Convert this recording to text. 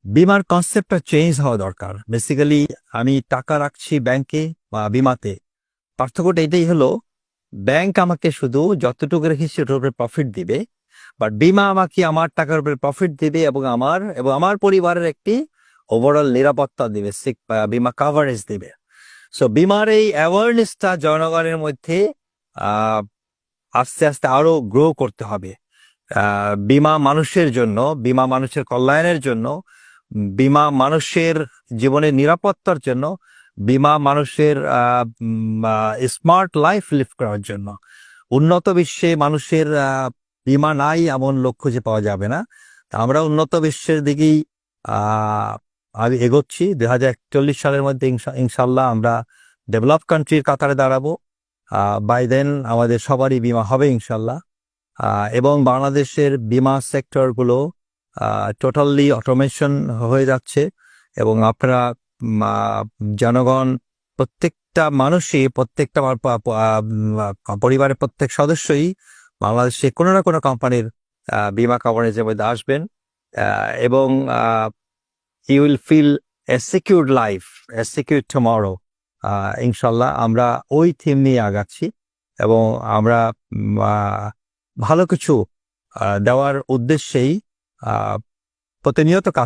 বিমার কনসেপ্টটা চেঞ্জ হওয়া দরকার। বেসিক্যালি আমি টাকা রাখছি ব্যাংকে বা বিমাতে, পার্থক্যটা এটাই হলো, ব্যাংক আমাকে শুধু যতটুকু রেখেছি ওটার উপরে প্রফিট দিবে, বাট বিমা আমাকে আমার টাকার উপরে প্রফিট দিবে এবং আমার পরিবারের একটি ওভারঅল নিরাপত্তা দিবে, বিমা কাভারেজ দিবে। সো বিমার এই অ্যাওয়ারনেসটা জনগণের মধ্যে আহ আস্তে আস্তে আরো গ্রো করতে হবে। বিমা মানুষের জন্য, বিমা মানুষের কল্যাণের জন্য, বিমা মানুষের জীবনের নিরাপত্তার জন্য, বিমা মানুষের স্মার্ট লাইফ লিভ করার জন্য। উন্নত বিশ্বে মানুষের বিমা নাই এমন লোক খুঁজে পাওয়া যাবে না। তা আমরা উন্নত বিশ্বের দিকেই আগে এগোচ্ছি। 2041 সালের মধ্যে ইনশাল্লাহ আমরা ডেভেলপ কান্ট্রির কাতারে দাঁড়াবো। বাই দেন আমাদের সবারই বিমা হবে ইনশাল্লাহ। এবং বাংলাদেশের বিমা সেক্টরগুলো টোটালি অটোমেশন হয়ে যাচ্ছে এবং আপনারা জনগণ, প্রত্যেকটা মানুষই, প্রত্যেকটা পরিবারের প্রত্যেক সদস্যই বাংলাদেশে কোনো না কোনো কোম্পানির বিমা কভারেজের মধ্যে আসবেন এবং you will feel a secured life, a secured tomorrow. ইনশাল্লাহ আমরা ওই থিম নিয়ে আগাচ্ছি এবং আমরা ভালো কিছু দেওয়ার উদ্দেশ্যেই প্রতিনিয়ত কাজ